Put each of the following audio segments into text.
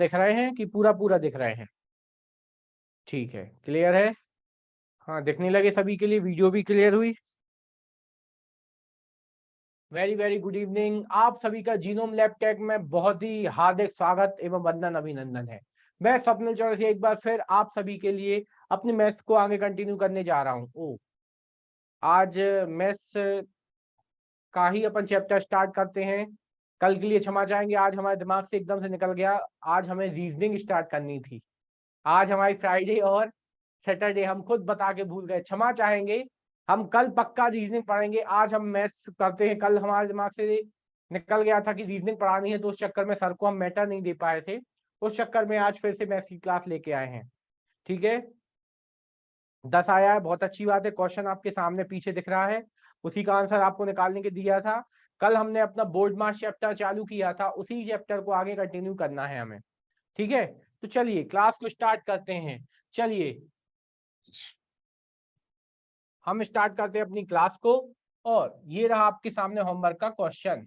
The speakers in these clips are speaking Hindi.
दिख रहे हैं कि पूरा पूरा दिख रहे हैं? ठीक है, क्लियर है? हाँ, दिखने लगे सभी के लिए, वीडियो भी क्लियर हुई। Very very good evening. आप सभी का जीनोम लैब टेक में बहुत ही हार्दिक स्वागत एवं वंदन अभिनंदन है। मैं स्वप्निल चौरसिया एक बार फिर आप सभी के लिए अपने मैथ्स को आगे कंटिन्यू करने जा रहा हूँ। आज मैथ्स का ही अपन चैप्टर स्टार्ट करते हैं। कल के लिए क्षमा चाहेंगे, आज हमारे दिमाग से एकदम से निकल गया। आज हमें रीजनिंग स्टार्ट करनी थी। आज हमारी फ्राइडे और सैटरडे, हम खुद बता के भूल गए, क्षमा चाहेंगे। हम कल पक्का रीजनिंग पढ़ेंगे, आज हम मैथ्स करते हैं। कल हमारे दिमाग से निकल गया था कि रीजनिंग पढ़ानी है, तो उस चक्कर में सर को हम मैटर नहीं दे पाए थे। उस चक्कर में आज फिर से मैथ्स की क्लास लेके आए हैं। ठीक है, 10 आया है, बहुत अच्छी बात है। क्वेश्चन आपके सामने पीछे दिख रहा है, उसी का आंसर आपको निकालने के दिया था। कल हमने अपना बोर्ड मास चैप्टर चालू किया था, उसी चैप्टर को आगे कंटिन्यू करना है हमें। ठीक है, तो चलिए क्लास को स्टार्ट करते हैं। चलिए हम स्टार्ट करते हैं अपनी क्लास को, और ये रहा आपके सामने होमवर्क का क्वेश्चन।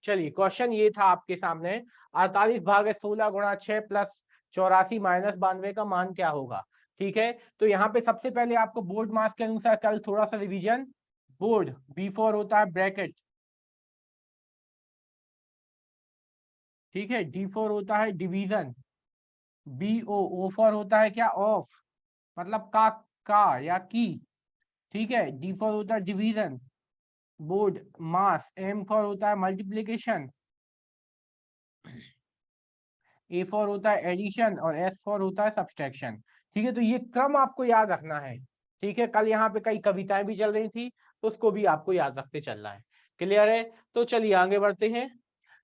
चलिए, क्वेश्चन ये था आपके सामने, 48 भागे 16 गुणा 6 प्लस 84 माइनस 92 का मान क्या होगा। ठीक है, तो यहाँ पे सबसे पहले आपको बोर्ड मास के अनुसार कल थोड़ा सा रिवीजन। बोर्ड B4 होता है ब्रैकेट, ठीक है, D4 होता है डिवीजन, BO4 होता है क्या, ऑफ, मतलब का या की। ठीक है, D4 होता है डिवीजन, बोर्ड मास, M4 होता है मल्टीप्लीकेशन, A4 होता है एडिशन, और S4 होता है सब्सट्रैक्शन। ठीक है, तो ये क्रम आपको याद रखना है। ठीक है, कल यहाँ पे कई कविताएं भी चल रही थी, तो उसको भी आपको याद रखते चलना है। क्लियर है? तो चलिए आगे बढ़ते हैं।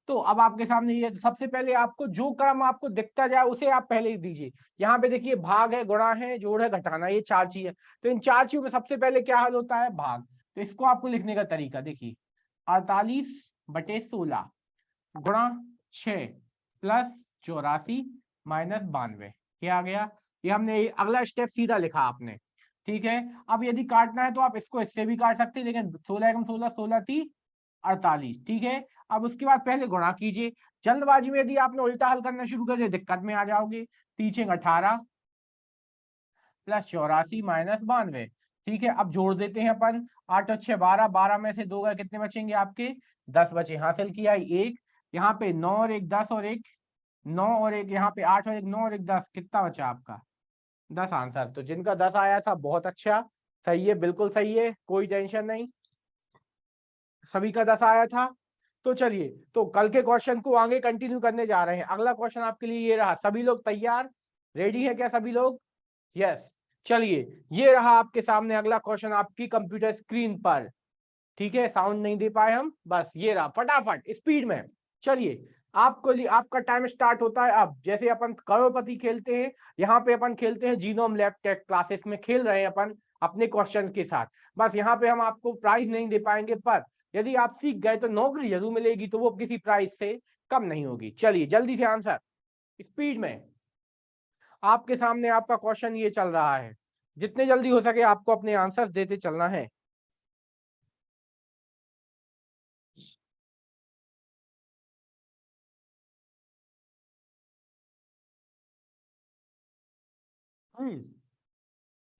तो अब आपके सामने ये सबसे पहले आपको जो क्रम आपको दिखता जाए उसे आप पहले ही दीजिए। यहाँ पे देखिए, भाग है, गुणा है, जोड़ है, घटाना, ये चार चीज है। तो इन चार चीजों में सबसे पहले क्या हल होता है, भाग। तो इसको आपको लिखने का तरीका देखिए, 48/16 गुणा 6 प्लस 84 माइनस 92, ये आ गया। ये हमने अगला स्टेप सीधा लिखा आपने। ठीक है, अब यदि काटना है तो आप इसको इससे भी काट सकते हैं, लेकिन 16 एकम 16, 16 48। ठीक है, अब उसके बाद पहले गुणा कीजिए। जल्दबाजी में यदि आपने उल्टा हल करना शुरू कर दिया, दिक्कत में आ जाओगे। 3 18 प्लस 84 माइनस 92। ठीक है, अब जोड़ देते हैं अपन। 8 और 6 12, 12 में से 2 गए, कितने बचेंगे आपके, 10 बचे। हासिल किया एक, यहाँ पे 9 और 1 10, और एक 9 और एक यहाँ पे 8 और 1 9 और 1 10, कितना बचा आपका, 10 आंसर। तो जिनका 10 आया था बहुत अच्छा, सही है, बिल्कुल सही है, कोई टेंशन नहीं, सभी का 10 आया था। तो चलिए, तो कल के क्वेश्चन को आगे कंटिन्यू करने जा रहे हैं। अगला क्वेश्चन आपके लिए ये रहा। सभी लोग तैयार, रेडी है क्या सभी लोग? यस। चलिए, ये रहा आपके सामने अगला क्वेश्चन आपकी कंप्यूटर स्क्रीन पर। ठीक है, साउंड नहीं दे पाए हम, बस ये रहा, फटाफट स्पीड में। चलिए, आपका टाइम स्टार्ट होता है अब। जैसे अपन करोड़पति खेलते हैं, यहाँ पे अपन खेलते हैं जीनोम लैब टेक क्लासेस में, खेल रहे हैं अपन अपने क्वेश्चन के साथ। बस यहाँ पे हम आपको प्राइज नहीं दे पाएंगे, पर यदि आप सीख गए तो नौकरी जरूर मिलेगी, तो वो किसी प्राइज से कम नहीं होगी। चलिए जल्दी से आंसर, स्पीड में। आपके सामने आपका क्वेश्चन ये चल रहा है, जितने जल्दी हो सके आपको अपने आंसर्स देते चलना है।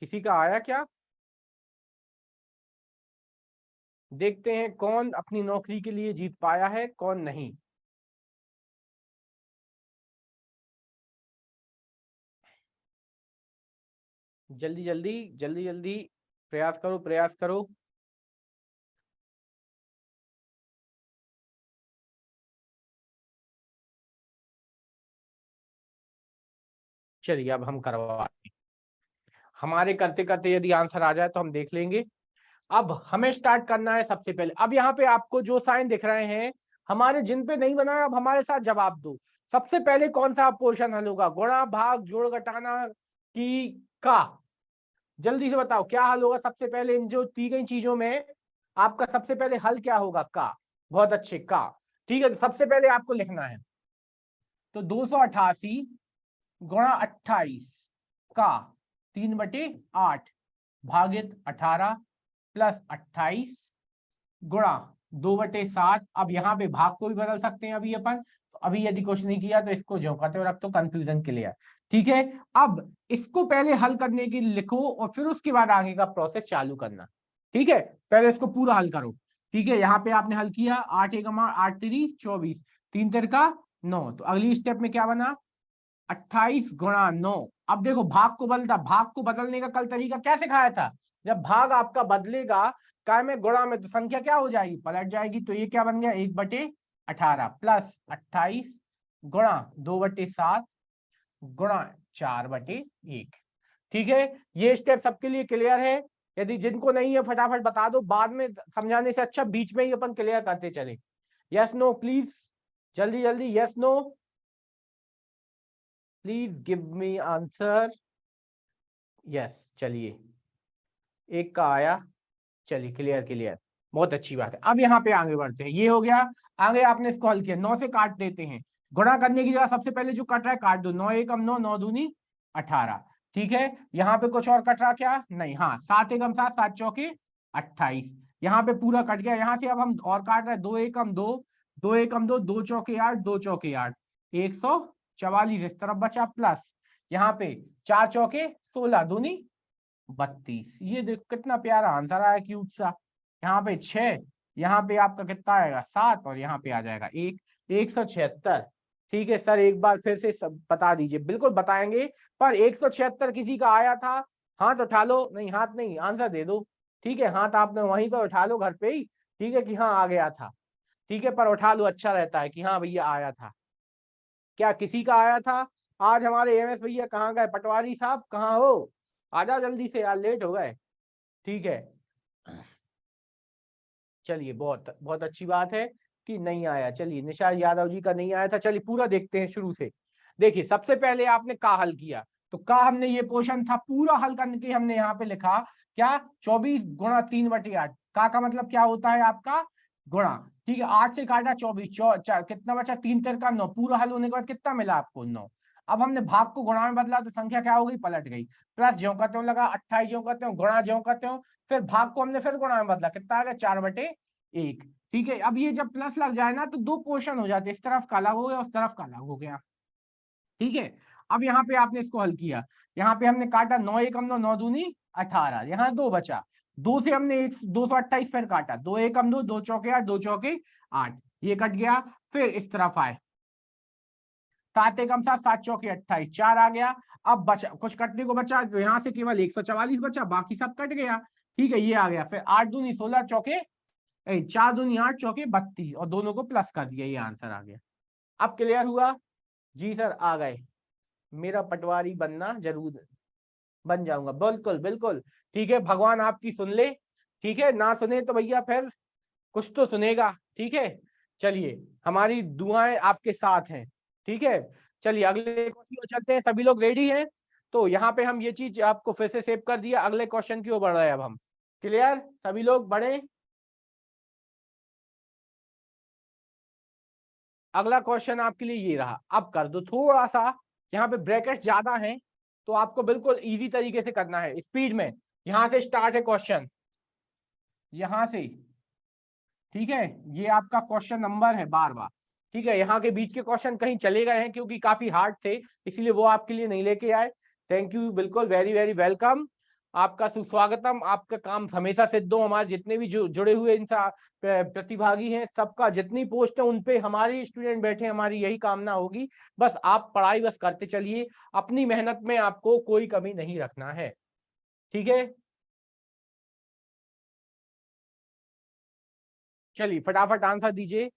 किसी का आया क्या? देखते हैं कौन अपनी नौकरी के लिए जीत पाया है, कौन नहीं। जल्दी जल्दी जल्दी जल्दी, प्रयास करो प्रयास करो। चलिए अब हम करवाते हैं। हमारे करते करते यदि आंसर आ जाए तो हम देख लेंगे। अब हमें स्टार्ट करना है सबसे पहले। अब यहाँ पे आपको जो साइन दिख रहे हैं हमारे, जिन पे नहीं बना है, अब हमारे साथ जवाब दो। सबसे पहले कौन सा पोर्शन हल होगा, गुणा भाग जोड़ घटाना की का? जल्दी से बताओ क्या हल होगा सबसे पहले इन जो दी गई चीजों में। आपका सबसे पहले हल क्या होगा, का। बहुत अच्छे, का। ठीक है, तो सबसे पहले आपको लिखना है, तो 288 गुणा 28 का 3/8 भागित 18 प्लस 28 गुणा 2/7। अब यहाँ पे भाग को भी बदल सकते हैं अभी अपन, तो अभी यदि कुछ नहीं किया तो इसको जो करते हो रख दो, कंफ्यूजन क्लियर। ठीक है, अब इसको पहले हल करने की लिखो और फिर उसके बाद आगे का प्रोसेस चालू करना। ठीक है, पहले इसको पूरा हल करो। ठीक है, यहाँ पे आपने हल किया, 8 एकम 8 3 24, 3 तिर का 9। तो अगली स्टेप में क्या बना, 28 × 9। अब देखो भाग को बदलता, भाग को बदलने का कल तरीका क्या सिखाया था, जब भाग आपका बदलेगा काय में गुणा में, तो संख्या क्या हो जाएगी, पलट जाएगी। तो ये क्या बन गया, 1/18 प्लस 28 गुणा 2/7 गुणा 4/1। ठीक है, ये स्टेप सबके लिए क्लियर है। यदि जिनको नहीं है फटाफट बता दो, बाद में समझाने से अच्छा बीच में ही अपन क्लियर करते चले। यस नो प्लीज, जल्दी जल्दी yes no, please give me answer. Yes, चलिए एक का आया, चलिए क्लियर क्लियर, बहुत अच्छी बात है। अब यहाँ पे आगे बढ़ते हैं, ये हो गया। आगे आपने इसको हल किया, 9 से काट देते हैं, गुणा करने की जगह सबसे पहले जो कट रहा है काट दो, 9 एकम 9, 9 दूनी 18। ठीक है, यहाँ पे कुछ और कट रहा क्या, नहीं, हाँ, 7 एकम 7, 7 चौके 28। यहाँ पे पूरा कट गया, यहाँ से अब हम और काट रहे हैं, 2 एकम 2, 2 एकम 2, 2 चौके 8, 2 चौके 8, 144 इस तरफ बचा, प्लस यहाँ पे 4 चौके 16 दूनी 32। ये देखो कितना प्यारा आंसर आया, क्यूट सा। यहाँ पे 6, यहाँ पे आपका कितना आएगा 7, और यहाँ पे आ जाएगा 1, 176। ठीक है सर, एक बार फिर से सब बता दीजिए, बिल्कुल बताएंगे, पर 176 किसी का आया था, हाथ उठा लो, नहीं हाथ नहीं, आंसर दे दो। ठीक है, हाथ आपने वहीं पर उठा लो घर पे ही, ठीक है, कि हाँ आ गया था। ठीक है, पर उठा लो, अच्छा रहता है कि हाँ भैया आया था। क्या किसी का आया था? आज हमारे एमएस भैया कहाँ गए, पटवारी साहब कहाँ हो, आ जाओ जल्दी से यार, लेट हो गए। ठीक है, चलिए बहुत बहुत अच्छी बात है कि नहीं आया। चलिए निशार यादव जी का नहीं आया था, चलिए पूरा देखते हैं शुरू से। देखिए सबसे पहले आपने का हल किया, तो का हमने ये पोर्शन था पूरा हल करके हमने यहाँ पे लिखा क्या, 24 × 3/8। का मतलब क्या होता है आपका, गुणा। ठीक है, 8 से काटा 24, कितना बचा, 3 तिर का 9, पूरा हल होने के बाद कितना मिला आपको, 9। अब हमने भाग को गुणा में बदला तो संख्या क्या हो गई, पलट गई। प्लस ज्यों करते हो लगा, 28 ज्यों करते हो गुणा, ज्यों करते हो फिर भाग को हमने फिर गुणा में बदला, कितना आ गया, 4/1। ठीक है, अब ये जब प्लस लग जाए ना तो दो पोर्शन हो जाते, इस तरफ का अलग हो गया, उस तरफ का अलग हो गया। ठीक है, अब यहाँ पे आपने इसको हल किया, यहाँ पे हमने काटा 9 एकम 9, 9 दूनी 18, यहाँ 2 बचा, 2 से हमने 228 फिर काटा, 2 एकम 2, 2 चौके 8, 2 चौके 8, ये कट गया। फिर इस तरफ आए, 7 एकम 7, 7 चौके 28, 4 आ गया। अब बचा कुछ कटने को बचा, तो यहाँ से केवल 144 बचा, बाकी सब कट गया। ठीक है, ये आ गया। फिर 8 दूनी 16 चौके 4 दूनी 8 चौके 32, और दोनों को प्लस कर दिया, ये आंसर आ गया। अब क्लियर हुआ? जी सर आ गए, मेरा पटवारी बनना जरूर, बन जाऊंगा, बिल्कुल बिल्कुल। ठीक है, भगवान आपकी सुन ले, ठीक है, ना सुने तो भैया फिर कुछ तो सुनेगा। ठीक है, चलिए हमारी दुआएं आपके साथ हैं। ठीक है, चलिए अगले क्वेश्चन में चलते हैं, सभी लोग रेडी हैं? तो यहाँ पे हम ये चीज आपको फिर से सेव कर दिया, अगले क्वेश्चन की ओर बढ़ रहे हैं अब हम। क्लियर, सभी लोग बढ़े। अगला क्वेश्चन आपके लिए ये रहा, अब कर दो थोड़ा सा, यहाँ पे ब्रैकेट ज्यादा हैं, तो आपको बिल्कुल इजी तरीके से करना है, स्पीड में। यहां से स्टार्ट है क्वेश्चन, यहां से। ठीक है, ये आपका क्वेश्चन नंबर है 12वां। ठीक है, यहाँ के बीच के क्वेश्चन कहीं चले गए हैं क्योंकि काफी हार्ड थे, इसलिए वो आपके लिए नहीं लेके आए। थैंक यू, बिल्कुल वेरी वेरी वेलकम, आपका सुस्वागतम, आपका काम हमेशा सिद्ध हो। हमारे जितने भी जुड़े हुए इंसान प्रतिभागी हैं, सबका जितनी पोस्ट है उन पे हमारे स्टूडेंट बैठे, हमारी यही कामना होगी। बस आप पढ़ाई बस करते चलिए, अपनी मेहनत में आपको कोई कमी नहीं रखना है। ठीक है, चलिए फटाफट आंसर दीजिए।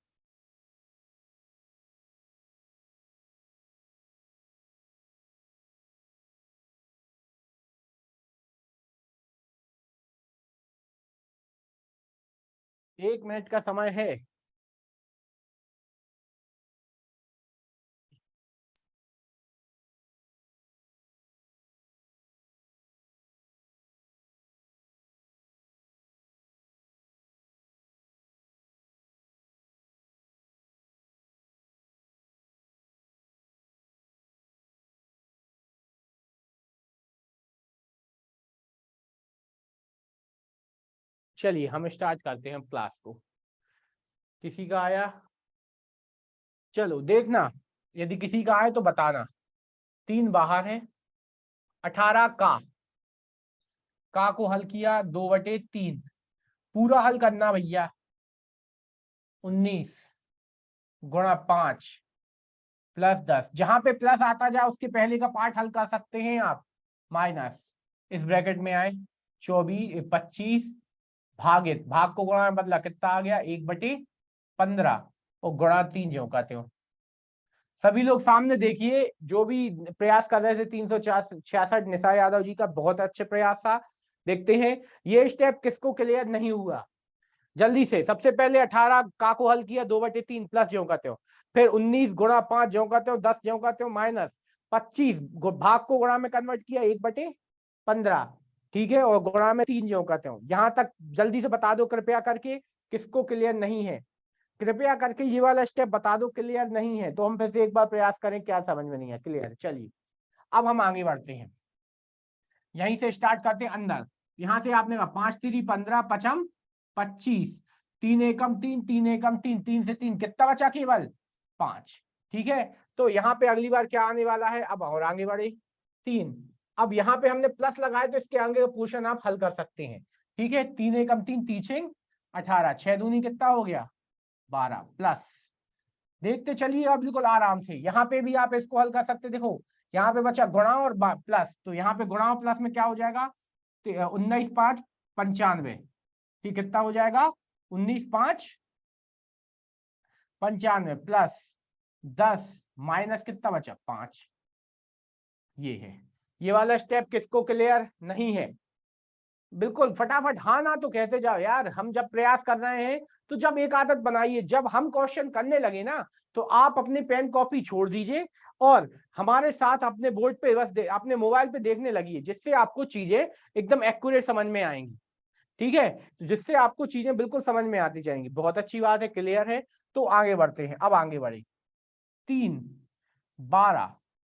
एक मिनट का समय है। चलिए हम स्टार्ट करते हैं क्लास को। किसी का आया? चलो देखना, यदि किसी का आए तो बताना। 3 बाहर है। 18 का को हल किया 2/3, पूरा हल करना भैया। 19 गुणा 5 प्लस 10, जहां पे प्लस आता जाए उसके पहले का पार्ट हल कर सकते हैं आप। माइनस, इस ब्रैकेट में आए 25 भागित, भाग को गुणा में बदला, कितना आ गया 1/15 और गुणा 3 जो कहते हो। सभी लोग सामने देखिए, जो भी प्रयास कर रहे थे 366, निशा यादव जी का बहुत अच्छे प्रयास था। देखते हैं ये स्टेप किसको क्लियर नहीं हुआ। जल्दी से, सबसे पहले 18 का को हल किया 2/3 प्लस ज्यों कहते हो, फिर 19 गुणा 5 ज्यों कहते हो, 10 ज्यों कहते हो, माइनस 25 भाग को गुणा में कन्वर्ट किया 1/15, ठीक है, और गुणा में 3 ज्यों कहते हो। यहां तक जल्दी से बता दो कृपया करके किसको क्लियर नहीं है, कृपया करके ये वाला स्टेप बता दो क्लियर नहीं है, तो हम फिर से एक बार प्रयास करें, क्या समझ में नहीं है क्लियर। चलिए अब हम आगे बढ़ते हैं, यहीं से स्टार्ट करते हैं अंदर। यहां से आपने कहा 5 3 15 पचम 25, 3 एकम 3, 3 एकम 3, 3 से 3 कितना बचा, केवल 5, ठीक है। तो यहाँ पे अगली बार क्या आने वाला है, अब और आगे बढ़े 3। अब यहाँ पे हमने प्लस लगाए तो इसके आगे का पोर्शन आप हल कर सकते हैं, ठीक है। 3 एकम 3, 3 18, 6 दूनी कितना हो गया 12, प्लस देखते चलिए अब बिल्कुल आराम से। यहाँ पे भी आप इसको हल कर सकते, देखो यहाँ पे बचा गुणा और प्लस, तो यहाँ पे गुणा और प्लस में क्या हो जाएगा, 19 5 95, ठीक, कितना हो जाएगा 19 5 95 प्लस 10 माइनस कितना बचा 5। ये है, ये वाला स्टेप किसको क्लियर नहीं है, बिल्कुल फटाफट हाँ ना तो कहते जाओ यार। हम जब प्रयास कर रहे हैं तो जब एक आदत बनाइए, जब हम क्वेश्चन करने लगे ना तो आप अपने पेन कॉपी छोड़ दीजिए और हमारे साथ अपने बोर्ड पे बस अपने मोबाइल पे देखने लगिए, जिससे आपको चीजें एकदम एक्यूरेट समझ में आएंगी, ठीक है, तो जिससे आपको चीजें बिल्कुल समझ में आती जाएंगी। बहुत अच्छी बात है, क्लियर है। तो आगे बढ़ते हैं, अब आगे बढ़े 3 12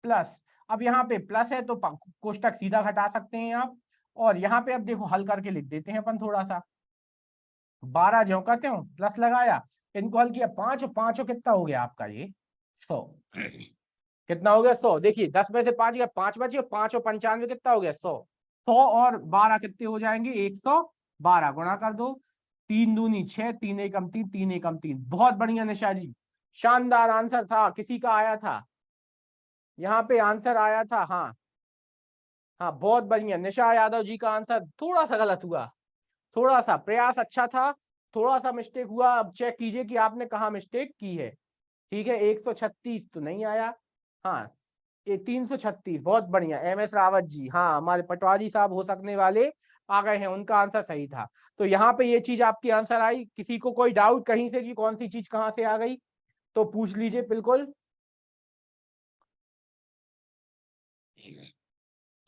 प्लस, अब यहाँ पे प्लस है तो कोष्टक सीधा घटा सकते हैं आप, और यहाँ पे अब देखो हल करके लिख देते हैं अपन थोड़ा सा। 12 जो कहते हो प्लस लगाया, इनको हल किया 5 और 5 कितना हो गया आपका ये 100, कितना हो गया 100। देखिए 10 में से 5 गया 5 बचे, 5 और 95 कितना हो गया 100। 100 और 12 कितने हो जाएंगे 112, गुणा कर दो, 3 दूनी 6, 3 एकम 3, 3 एकम 3। बहुत बढ़िया निशा जी, शानदार आंसर था। किसी का आया था यहाँ पे आंसर आया था, हाँ हाँ बहुत बढ़िया, निशा यादव जी का आंसर थोड़ा सा गलत हुआ, थोड़ा सा प्रयास अच्छा था, थोड़ा सा मिस्टेक हुआ। अब चेक कीजिए कि आपने कहाँ मिस्टेक की है, ठीक है। 136 तो नहीं आया, हाँ ये 336, बहुत बढ़िया। एम एस रावत जी, हाँ हमारे पटवारी साहब हो सकने वाले आ गए हैं, उनका आंसर सही था। तो यहाँ पे ये चीज आपकी आंसर आई। किसी को कोई डाउट कहीं से कि कौन सी चीज कहाँ से आ गई तो पूछ लीजिए बिल्कुल।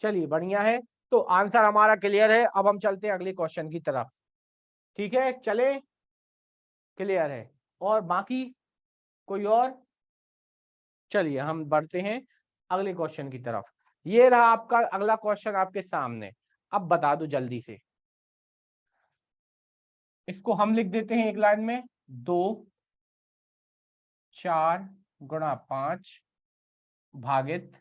चलिए बढ़िया है, तो आंसर हमारा क्लियर है। अब हम चलते हैं अगले क्वेश्चन की तरफ, ठीक है चले, क्लियर है। और बाकी कोई और, चलिए हम बढ़ते हैं अगले क्वेश्चन की तरफ। ये रहा आपका अगला क्वेश्चन आपके सामने। अब बता दो जल्दी से, इसको हम लिख देते हैं एक लाइन में, 2 4 गुणा 5 भागित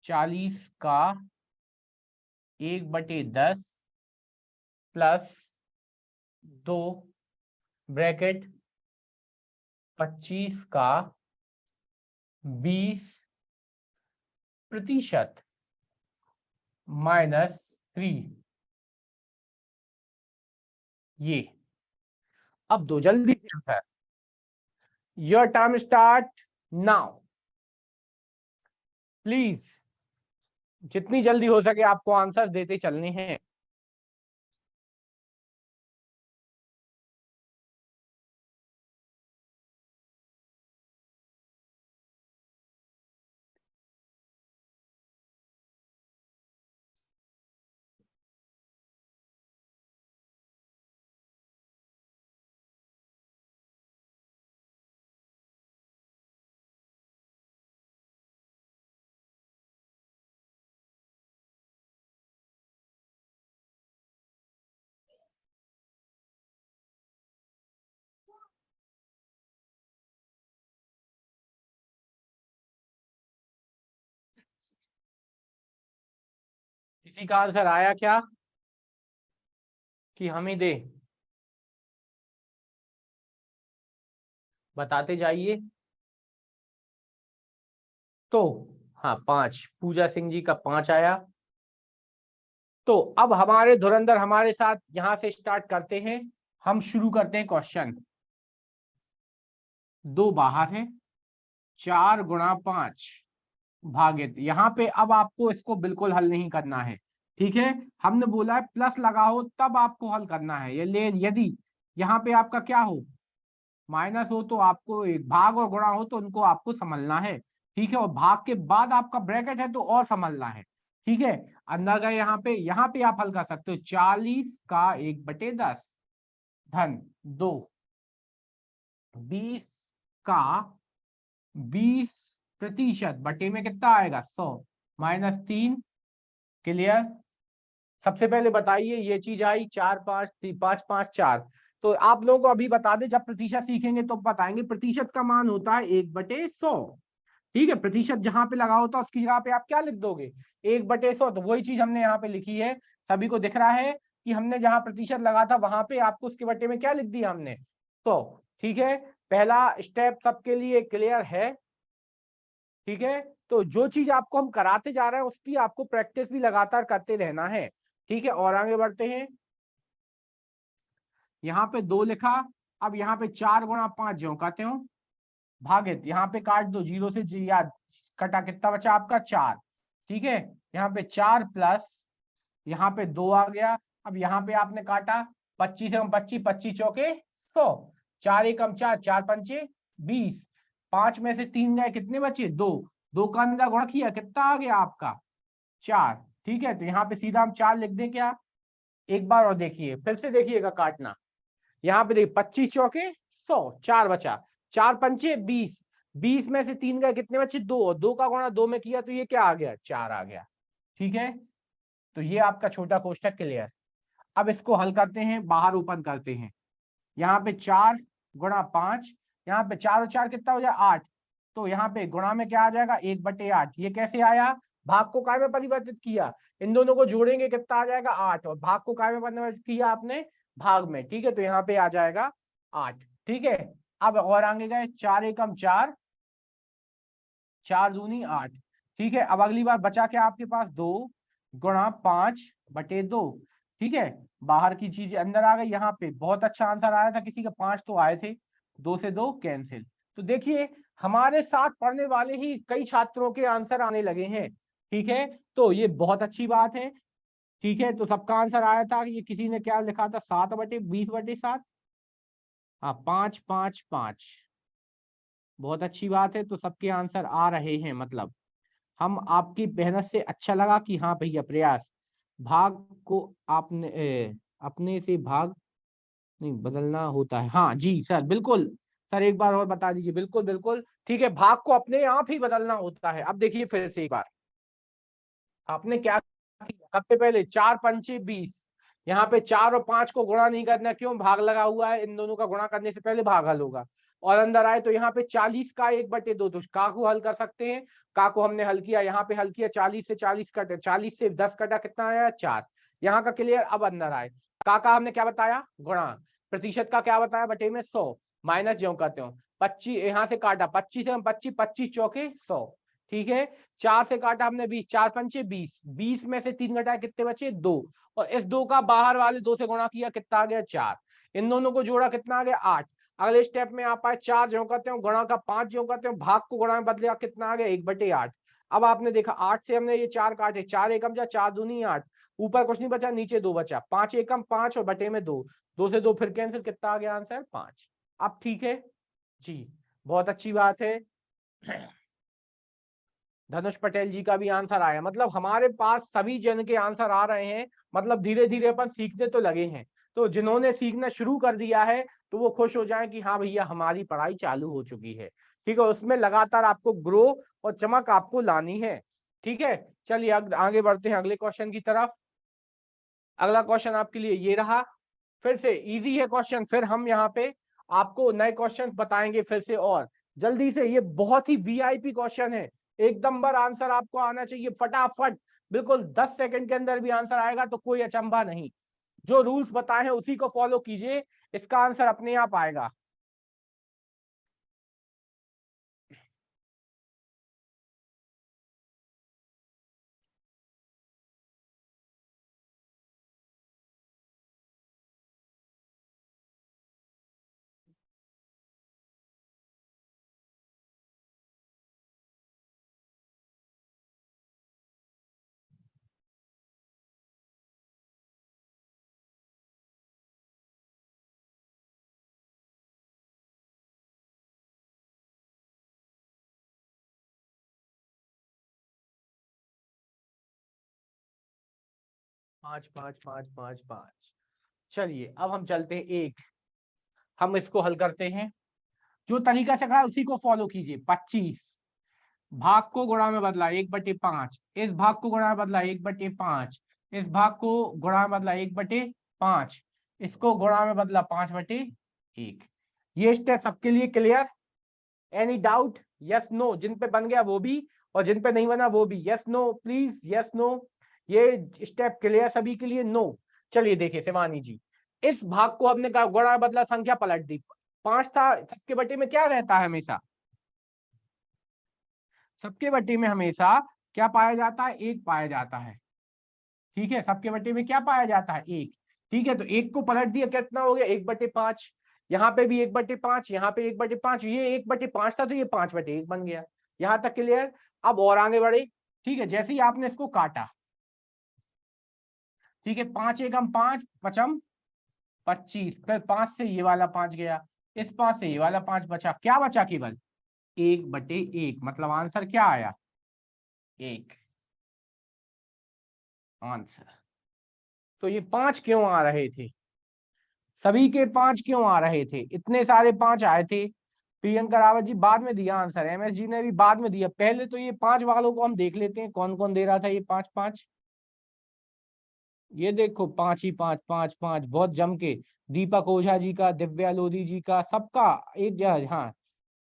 40 का 1/10 प्लस 2 ब्रैकेट 25 का 20% -3। ये अब दो जल्दी से answer, your time start now, please जितनी जल्दी हो सके आपको आंसर देते चलने हैं। किसी का आंसर आया क्या कि हम ही दे? बताते जाइए। तो हाँ 5, पूजा सिंह जी का 5 आया। तो अब हमारे धुरंधर हमारे साथ यहां से स्टार्ट करते हैं। हम शुरू करते हैं क्वेश्चन। 2 बाहर है, 4 गुणा 5 भागित, यहाँ पे अब आपको इसको बिल्कुल हल नहीं करना है। ठीक है, हमने बोला है प्लस लगाओ तब आपको हल करना है। ये यदि यहाँ पे आपका क्या हो, माइनस हो, तो आपको एक भाग और गुणा हो तो उनको आपको समझना है। ठीक है, और भाग के बाद आपका ब्रैकेट है तो और समझना है। ठीक है, अंदर गए यहाँ पे आप हल कर सकते हो। 40 का 1/10 धन 2, 20 का 20% बटे में कितना आएगा 100 माइनस 3। क्लियर? सबसे पहले बताइए ये चीज आई 4 5 5 5 4। तो आप लोगों को अभी बता दें, जब प्रतिशत सीखेंगे तो बताएंगे। प्रतिशत का मान होता है 1/100। ठीक है, प्रतिशत जहां पे लगा होता है उसकी जगह पे आप क्या लिख दोगे, 1/100। तो वही चीज हमने यहाँ पे लिखी है। सभी को दिख रहा है कि हमने जहां प्रतिशत लगा था वहां पे आपको उसके बटे में क्या लिख दिया हमने। तो ठीक है, पहला स्टेप सबके लिए क्लियर है। ठीक है, तो जो चीज आपको हम कराते जा रहे हैं उसकी आपको प्रैक्टिस भी लगातार करते रहना है। ठीक है, और आगे बढ़ते हैं। यहाँ पे 2 लिखा, अब यहाँ पे 4 गुणा 5 ज्यों कहते हो भागित, यहाँ पे काट दो, 0 से याद कटा, कितना बचा आपका 4। ठीक है, यहाँ पे 4 प्लस यहाँ पे 2 आ गया। अब यहाँ पे आपने काटा, 25 एवं 25, 25 चौके 100, 4 एकम 4, 4 पंचे 20, 5 में से 3 गए, कितने बचे 2, 2 का अंदर गुणा किया, कितना आ गया आपका 4। ठीक है, तो यहाँ पे सीधा हम 4 लिख दें क्या? एक बार और देखिए, फिर से देखिएगा काटना। यहाँ पे देखिए 25 चौके 100, 4 बचा, 4 पंचे 20, 20 में से 3 गए, कितने बचे 2, 2 का गुणा 2 में किया तो ये क्या आ गया 4 आ गया। ठीक है, तो ये आपका छोटा कोष्टक क्लियर। अब इसको हल करते हैं, बाहर ओपन करते हैं। यहाँ पे 4 गुणा 5, यहाँ पे 4 और 4 कितना हो जाए 8। तो यहाँ पे गुणा में क्या आ जाएगा 1/8। ये कैसे आया, भाग को काय में परिवर्तित किया, इन दोनों को जोड़ेंगे कितना आ जाएगा 8, और भाग को काय में परिवर्तित किया आपने भाग में। ठीक है, तो यहाँ पे आ जाएगा 8। ठीक है, अब और आगे गए, 4 एकम 4, 4 दूनी 8। ठीक है, अब अगली बार बचा क्या आपके पास 2 गुणा 5/2। ठीक है, बाहर की चीजें अंदर आ गई। यहाँ पे बहुत अच्छा आंसर आया था किसी का, 5 तो आए थे, 2 से 2 कैंसिल। तो देखिए हमारे साथ पढ़ने वाले ही कई छात्रों के आंसर आने लगे हैं। ठीक है, तो ये बहुत अच्छी बात है। ठीक है, तो सबका आंसर आया था। ये किसी ने क्या लिखा था 7/20/7। हाँ 5 5 5। बहुत अच्छी बात है, तो सबके आंसर आ रहे हैं। मतलब हम आपकी मेहनत से अच्छा लगा कि हाँ भैया प्रयास, भाग को आपने अपने से भाग नहीं बदलना होता है। हाँ जी सर, बिल्कुल सर, एक बार और बता दीजिए। बिल्कुल बिल्कुल ठीक है, भाग को अपने आप ही बदलना होता है। अब देखिए फिर से एक बार, आपने क्या किया, सबसे पहले 4 पंचे 20, यहाँ पे 4 और 5 को गुणा नहीं करना, क्यों, भाग लगा हुआ है, इन दोनों का गुणा करने से पहले भाग हल होगा। और अंदर आए तो यहाँ पे 40 का 1/2, तो का को हल कर सकते हैं। का को हमने हल किया, यहाँ पे हल किया, 40 से 40 कटे, 40 से 10 कटा, कितना आया 4। यहाँ का क्लियर। अब अंदर आए, का हमने क्या बताया गुणा, प्रतिशत का क्या बताया बटे में 100, माइनस ज्यों करते हो 25, यहाँ से काटा 25 से 25, 25 चौके 100। ठीक है, 4 से काटा हमने 20, 4 पंचे 20, 20 में से 3 घटाए, कितने बचे 2, और इस 2 का बाहर वाले 2 से गुणा किया, कितना आ गया 4। इन दोनों को जोड़ा, कितना आ गया 8। अगले स्टेप में आप आए, 4 ज्यों करते हो गुणा का 5 ज्यों करते हो, भाग को गुणा में बदलेगा, कितना आ गया 1/8। अब आपने देखा 8 से हमने ये 4 काटे, 4 एकम जा 4 दूनी 8, ऊपर कुछ नहीं बचा, नीचे 2 बचा, 5 एकम 5 और बटे में 2, 2 से 2 फिर कैंसिल, कितना आ गया आंसर 5। अब ठीक है जी, बहुत अच्छी बात है। धनुष पटेल जी का भी आंसर आया, मतलब हमारे पास सभी जन के आंसर आ रहे हैं। मतलब धीरे धीरे अपन सीखने तो लगे हैं। तो जिन्होंने सीखना शुरू कर दिया है तो वो खुश हो जाएं कि हाँ भैया हमारी पढ़ाई चालू हो चुकी है। ठीक है, उसमें लगातार आपको ग्रो और चमक आपको लानी है। ठीक है, चलिए आगे बढ़ते हैं अगले क्वेश्चन की तरफ। अगला क्वेश्चन आपके लिए ये रहा, फिर से इजी है क्वेश्चन, फिर हम यहाँ पे आपको नए क्वेश्चन बताएंगे फिर से। और जल्दी से, ये बहुत ही वीआईपी क्वेश्चन है, एकदम बार आंसर आपको आना चाहिए फटाफट। बिल्कुल 10 सेकंड के अंदर भी आंसर आएगा, तो कोई अचंभा नहीं। जो रूल्स बताए हैं उसी को फॉलो कीजिए, इसका आंसर अपने आप आएगा। पांच पांच पांच पांच पांच। चलिए अब हम चलते हैं एक, हम इसको हल करते हैं। जो तरीका से कहा उसी को फॉलो कीजिए। 25 भाग को गुणा में बदला 1/5, इस भाग को गुणा में बदला 1/5, इस भाग को गुणा में बदला 1/5, इसको गुणा में बदला 5/1। ये स्टेप सबके लिए clear? Any doubt? Yes no? जिन पे बन गया वो भी, और जिन पे नहीं बना वो भी। Yes no please, yes no. ये स्टेप क्लियर सभी के लिए? नो। चलिए देखिए शिवानी जी, इस भाग को हमने कहा गुणा में बदला, संख्या पलट दी। 5 था, सबके बटे में क्या रहता है हमेशा? सबके बटे में हमेशा क्या पाया जाता है? 1 पाया जाता है। ठीक है, सबके बटे में क्या पाया जाता है? 1। ठीक है, तो 1 को पलट दिया, कितना हो गया? 1/5। यहाँ पे भी 1/5, यहाँ पे 1/5, ये 1/5 था तो ये 5/1 बन गया। यहाँ तक क्लियर? अब और आगे बढ़े। ठीक है, जैसे ही आपने इसको काटा, ठीक है, 5 एकम 5, पचम 25, फिर 5 से ये वाला 5 गया, इस 5 से ये वाला 5 बचा, क्या बचा? केवल 1/1। मतलब आंसर क्या आया? 1 आंसर। तो ये 5 क्यों आ रहे थे? सभी के 5 क्यों आ रहे थे? इतने सारे 5 आए थे। प्रियंका रावत जी बाद में दिया आंसर, एमएस जी ने भी बाद में दिया। पहले तो ये 5 वालों को हम देख लेते हैं, कौन कौन दे रहा था ये 5-5। ये देखो 5 ही 5, 5-5 बहुत जम के। दीपक ओझा जी का, दिव्या लोधी जी का, सबका एक। हाँ,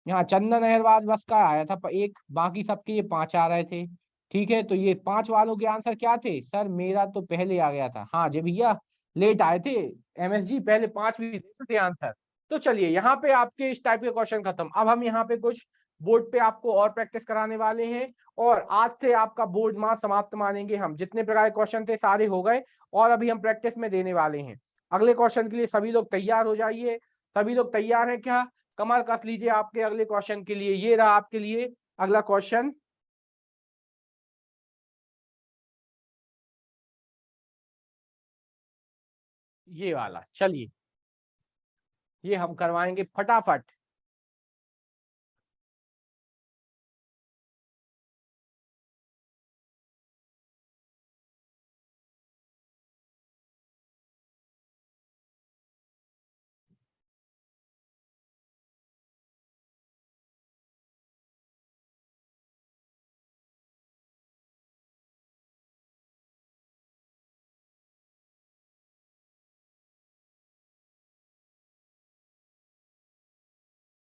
यहाँ चंदन अहरवाज बस का आया था एक, बाकी सबके ये 5 आ रहे थे। ठीक है, तो ये 5 वालों के आंसर क्या थे? सर मेरा तो पहले आ गया था। हाँ जी भैया, लेट आए थे। एमएस जी पहले 5 भी देते थे आंसर। तो चलिए यहाँ पे आपके इस टाइप के क्वेश्चन खत्म। अब हम यहाँ पे कुछ बोर्ड पे आपको और प्रैक्टिस कराने वाले हैं, और आज से आपका बोर्ड मास समाप्त मानेंगे हम। जितने प्रकार के क्वेश्चन थे सारे हो गए, और अभी हम प्रैक्टिस में देने वाले हैं। अगले क्वेश्चन के लिए सभी लोग तैयार हो जाइए। सभी लोग तैयार हैं क्या? कमर कस लीजिए आपके अगले क्वेश्चन के लिए। ये रहा आपके लिए अगला क्वेश्चन, ये वाला। चलिए ये हम करवाएंगे फटाफट।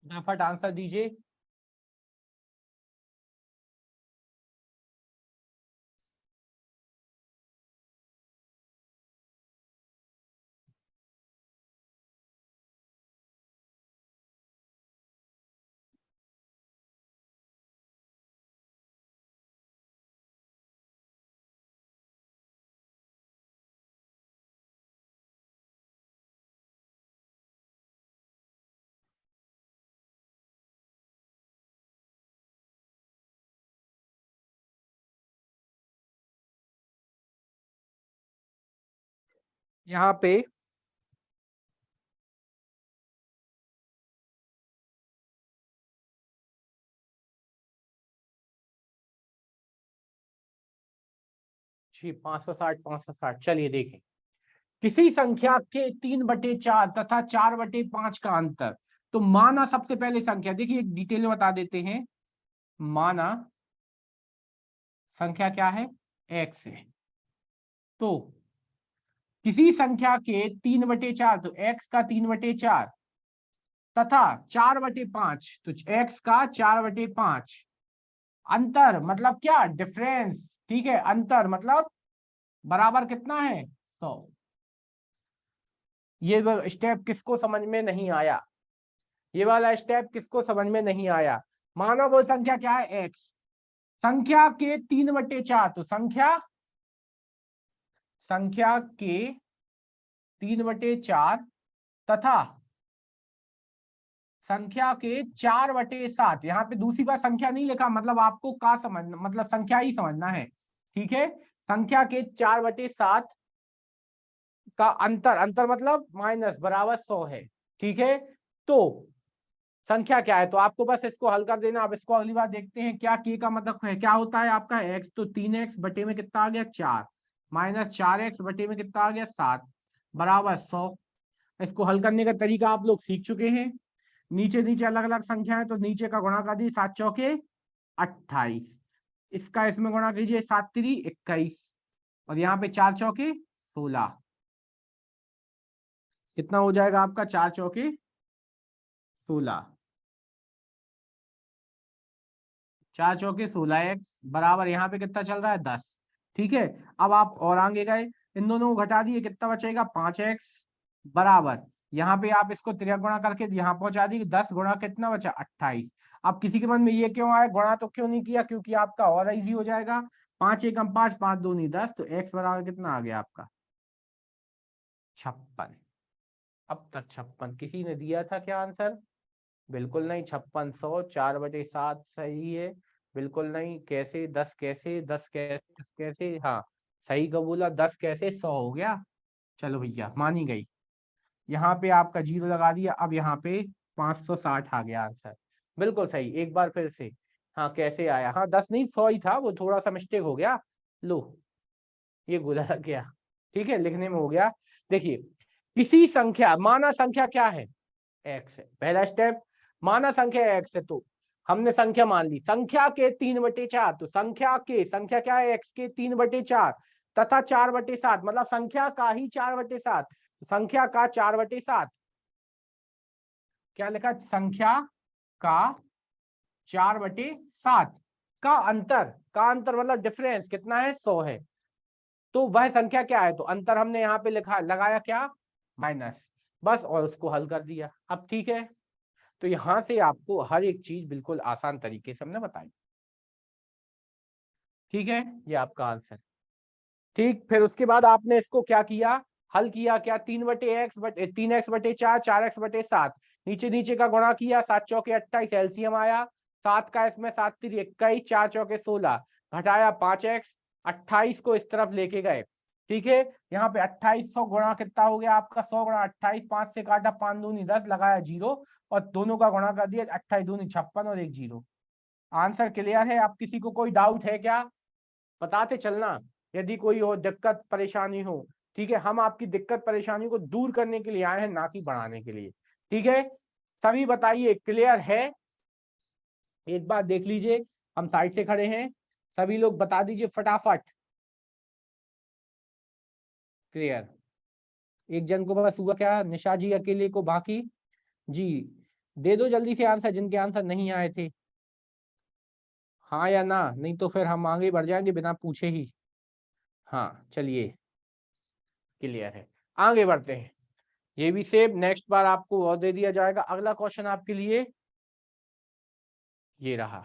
फटाफट आंसर दीजिए। यहाँ पे जी 560 560। चलिए देखें, किसी संख्या के 3/4 तथा 4/5 का अंतर। तो माना सबसे पहले संख्या, देखिए एक डिटेल में बता देते हैं। माना संख्या क्या है? x है। तो किसी संख्या के 3/4, तो x का 3/4 तथा 4/5, तो x का 4/5। अंतर मतलब क्या? डिफरेंस। ठीक है, अंतर मतलब बराबर कितना है 100। ये स्टेप किसको समझ में नहीं आया, ये वाला स्टेप किसको समझ में नहीं आया। मानो वो संख्या क्या है x, संख्या के 3/4, तो संख्या के 3/4 तथा संख्या के 4/7। यहाँ पे दूसरी बार संख्या नहीं लिखा, मतलब आपको का समझना, मतलब संख्या ही समझना है, ठीक है। संख्या के 4/7 का अंतर, अंतर मतलब माइनस बराबर 100 है, ठीक है। तो संख्या क्या है, तो आपको बस इसको हल कर देना। अब इसको अगली बार देखते हैं क्या के का मतलब है, क्या होता है आपका x, तो 3x बटे में कितना आ गया 4, माइनस 4x बटे में कितना आ गया 7 बराबर 100। इसको हल करने का तरीका आप लोग सीख चुके हैं। नीचे नीचे अलग अलग संख्या है, तो नीचे का गुणा कर दी, 7 चौके 28, इसका इसमें गुणा कीजिए 7 3 21, और यहाँ पे 4 चौके 16, कितना हो जाएगा आपका 4 चौके 16, 4 चौके 16x बराबर यहाँ पे कितना चल रहा है 10, ठीक है। अब आप और आगे गए, इन दोनों को घटा दिए, कितना बचेगा 5x बराबर, यहाँ पे आप इसको त्रिगुणा करके यहाँ पहुंचा दी, 10 गुणा कितना बचा 28। अब किसी के मन में ये क्यों आया, गुणा तो क्यों नहीं किया, क्योंकि आपका और इजी हो जाएगा, 5 एकम 5, 5 दूनी 10, तो x बराबर कितना आ गया आपका 56। अब तक 56 किसी ने दिया था क्या आंसर, बिल्कुल नहीं। 5600 4/7 सही है, बिल्कुल नहीं। कैसे 10 कैसे 10 कैसे 10 कैसे, हाँ सही का बोला, 10 कैसे 100 हो गया। चलो भैया मानी गई, यहाँ पे आपका 0 लगा दिया। अब यहाँ पे 560 आ गया आंसर, बिल्कुल सही। एक बार फिर से, हाँ कैसे आया, हाँ 10 नहीं 100 ही था, वो थोड़ा सा मिस्टेक हो गया, लो ये गुला गया, ठीक है, लिखने में हो गया। देखिए किसी संख्या, माना संख्या क्या है एक्स है, पहला स्टेप, माना संख्या एक्स है, तो हमने संख्या मान ली, संख्या के 3/4, तो संख्या क्या है एक्स के 3/4 तथा 4/7, मतलब संख्या का ही 4/7, संख्या का 4/7, क्या लिखा, संख्या का 4/7 का अंतर मतलब डिफरेंस कितना है 100 है, तो वह संख्या क्या है, तो अंतर हमने यहाँ पे लिखा, लगाया क्या माइनस, बस, और उसको हल कर दिया। अब ठीक है, तो यहां से आपको हर एक चीज बिल्कुल आसान तरीके से हमने बताई, ठीक है, ये आपका आंसर। ठीक, फिर उसके बाद आपने इसको क्या किया, हल किया, क्या 3x/4, 4x/7, नीचे नीचे का गुणा किया, 7 चौके 28 एलसीएम आया, 7 का इसमें 7 3 21, 4 चौके 16, घटाया 5x, 28 को इस तरफ लेके गए, ठीक है। यहाँ पे 2800 गुणा कितना हो गया आपका, 100 गुणा 28, 5 से काटा, 5 दूनी 10, लगाया 0, और दोनों का गुणा कर दिया, 28 दूनी 56 और एक 0। आंसर क्लियर है, अब किसी को कोई डाउट है क्या, बताते चलना यदि कोई हो दिक्कत परेशानी हो, ठीक है। हम आपकी दिक्कत परेशानी को दूर करने के लिए आए हैं, ना कि बढ़ाने के लिए, ठीक है। सभी बताइए क्लियर है, एक बार देख लीजिए, हम साइड से खड़े हैं, सभी लोग बता दीजिए फटाफट, क्लियर। एक जन को बस हुआ क्या, निशा जी अकेले को, बाकी जी दे दो जल्दी से आंसर, जिनके आंसर नहीं आए थे, हाँ या ना, नहीं तो फिर हम आगे बढ़ जाएंगे बिना पूछे ही। हाँ चलिए, क्लियर है, आगे बढ़ते हैं। ये भी सेम, नेक्स्ट बार आपको और दे दिया जाएगा। अगला क्वेश्चन आपके लिए ये रहा,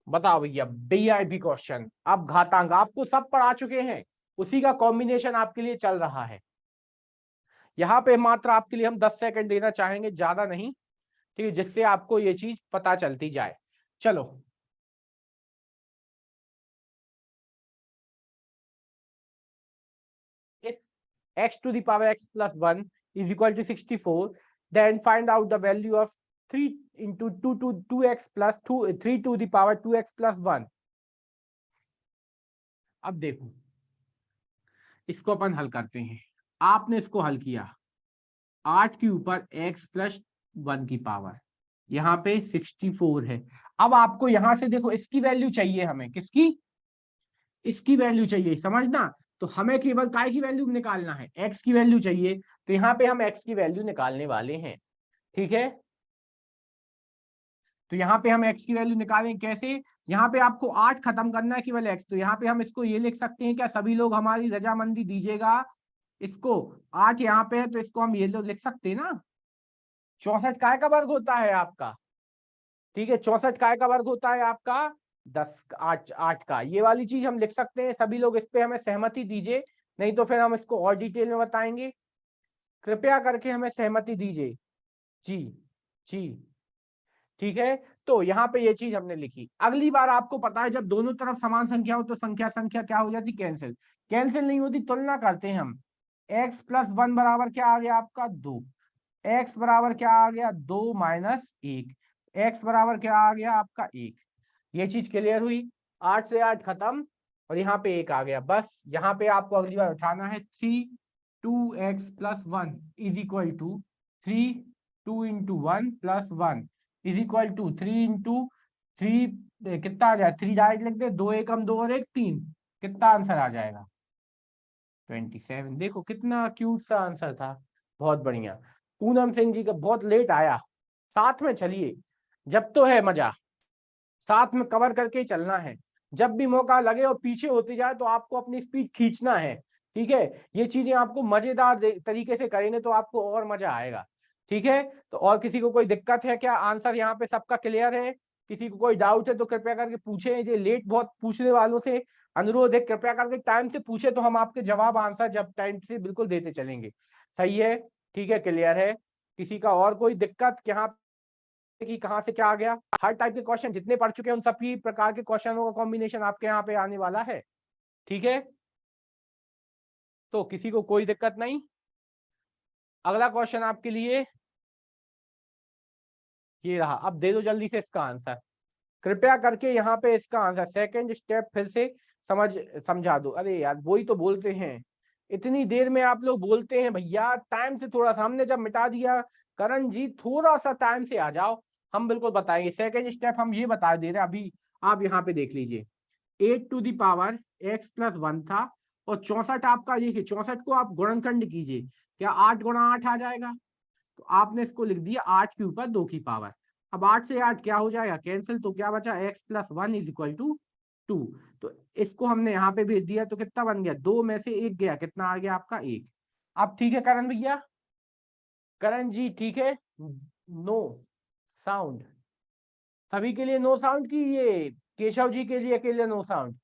बताओ भैया वीआईपी क्वेश्चन। अब घातांक आपको सब पढ़ा चुके हैं, उसी का कॉम्बिनेशन आपके लिए चल रहा है। यहाँ पे मात्र आपके लिए हम 10 सेकंड देना चाहेंगे, ज्यादा नहीं, ठीक है, जिससे आपको ये चीज पता चलती जाए। चलो if x to the power x plus 1 is equal to 64, then find out the value of 3 into 2x plus 3 to the power 2x plus 1। अब देखो इसको अपन हल करते हैं, आपने इसको हल किया, 8 के ऊपर x प्लस 1 की पावर, यहाँ पे 64 है। अब आपको यहां से देखो इसकी वैल्यू चाहिए हमें, किसकी, इसकी वैल्यू चाहिए, समझना। तो हमें केवल काय की वैल्यू निकालना है, x की वैल्यू चाहिए, तो यहाँ पे हम x की वैल्यू निकालने वाले हैं, ठीक है। तो यहाँ पे हम x की वैल्यू निकालें कैसे, यहाँ पे आपको 8 खत्म करना है केवल x, तो यहाँ पे हम इसको ये लिख सकते हैं क्या, सभी लोग हमारी रजामंदी दीजिएगा, इसको 8 यहाँ पे है तो इसको हम ये लोग लिख सकते हैं ना, 64 काय का वर्ग होता है आपका, ठीक है 64 काय का वर्ग होता है आपका 10 8 8 का, ये वाली चीज हम लिख सकते हैं, सभी लोग इस पे हमें सहमति दीजिए, नहीं तो फिर हम इसको और डिटेल में बताएंगे, कृपया करके हमें सहमति दीजिए। जी जी ठीक है, तो यहाँ पे ये चीज हमने लिखी। अगली बार आपको पता है जब दोनों तरफ समान संख्या हो तो संख्या संख्या क्या हो जाती, कैंसिल, कैंसिल नहीं होती, तुलना करते हैं हम, x प्लस 1 बराबर क्या आ गया आपका 2, x बराबर क्या आ गया 2 माइनस 1, x बराबर क्या आ गया आपका 1, ये चीज क्लियर हुई, 8 से 8 खत्म और यहाँ पे 1 आ गया, बस यहाँ पे आपको अगली बार उठाना है 3 2x plus 1 is equal to 3 2 into 1 plus 1 is equal to 3 into 3, कितना आ जाए 3 डायरेक्ट लिख दे, 2 एकम 2 और 1 3, कितना आंसर आ जाएगा 27। देखो कितना क्यूट सा आंसर था, बहुत बढ़िया। पूनम सिंह जी का बहुत लेट आया, साथ में चलिए, जब तो है मजा साथ में कवर करके ही चलना है, जब भी मौका लगे और पीछे होते जाए तो आपको अपनी स्पीड खींचना है, ठीक है, ये चीजें आपको मजेदार तरीके से करेंगे तो आपको और मजा आएगा, ठीक है। तो और किसी को कोई दिक्कत है क्या, आंसर यहाँ पे सबका क्लियर है, किसी को कोई डाउट है तो कृपया करके पूछे, ये लेट बहुत पूछने वालों से अनुरोध है कृपया करके टाइम से पूछे तो हम आपके जवाब आंसर जब टाइम से बिल्कुल देते चलेंगे, सही है, ठीक है, क्लियर है, किसी का और कोई दिक्कत यहाँ कि कहां से क्या आ गया, हर टाइप के क्वेश्चन जितने पढ़ चुके हैं उन सभी प्रकार के क्वेश्चनों का कॉम्बिनेशन आपके यहाँ पे आने वाला है, ठीक है, तो किसी को कोई दिक्कत नहीं। अगला क्वेश्चन आपके लिए ये रहा, अब दे दो जल्दी से इसका आंसर, कृपया करके यहाँ पे इसका आंसर सेकंड स्टेप फिर से समझा दो, अरे यार वही तो बोलते हैं, इतनी देर में आप लोग बोलते हैं भैया टाइम से थोड़ा सा, हमने जब मिटा दिया, करण जी थोड़ा सा टाइम से आ जाओ, हम बिल्कुल बताएंगे, सेकंड स्टेप हम ये बता दे रहे हैं अभी, आप यहाँ पे देख लीजिए 8 to the power x plus 1 था और 64 आपका, ये 64 को आप गुणनखंड कीजिए, क्या 8 गुणा 8 आ जाएगा, तो आपने इसको लिख दिया 8 के ऊपर 2 की पावर, अब 8 से 8 क्या हो जाएगा कैंसिल, तो क्या बचा x plus 1 is equal to 2, तो इसको हमने यहाँ पे भेज दिया तो कितना बन गया, 2 में से 1 गया, कितना आ गया आपका 1। अब ठीक है करण भैया, करण जी ठीक है, नो साउंड, सभी के लिए नो साउंड की, ये केशव जी के लिए अकेले नो साउंड,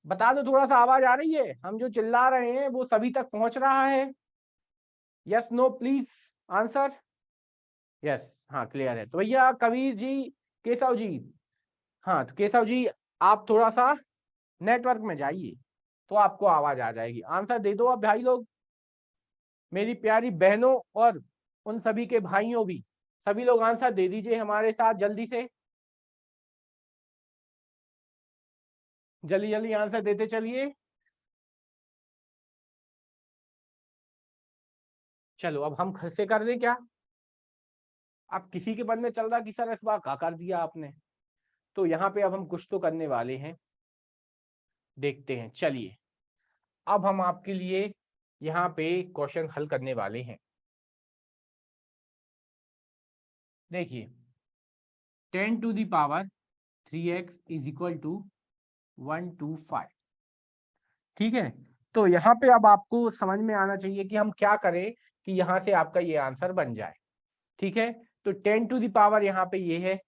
बता दो थोड़ा सा आवाज आ रही है, हम जो चिल्ला रहे हैं वो सभी तक पहुंच रहा है, yes no please answer, yes हाँ क्लियर है, तो भैया कबीर जी केशव जी, हाँ तो केशव जी आप थोड़ा सा नेटवर्क में जाइए तो आपको आवाज आ जाएगी, आंसर दे दो अब भाई लोग, मेरी प्यारी बहनों और उन सभी के भाइयों भी, सभी लोग आंसर दे दीजिए हमारे साथ जल्दी से, जल्दी जल्दी आंसर देते चलिए। चलो अब हम घर से कर दें क्या, अब किसी के मन में चल रहा कि सर इस बार क्या कर दिया आपने, तो यहाँ पे अब हम कुछ तो करने वाले हैं, देखते हैं, चलिए अब हम आपके लिए यहाँ पे क्वेश्चन हल करने वाले हैं, देखिए 10 to the power 3x is equal to 125, ठीक है, तो यहाँ पे अब आपको समझ में आना चाहिए कि हम क्या करें कि यहाँ से आपका ये आंसर बन जाए, ठीक है, तो 10 टू दी पावर यहाँ पे ये है,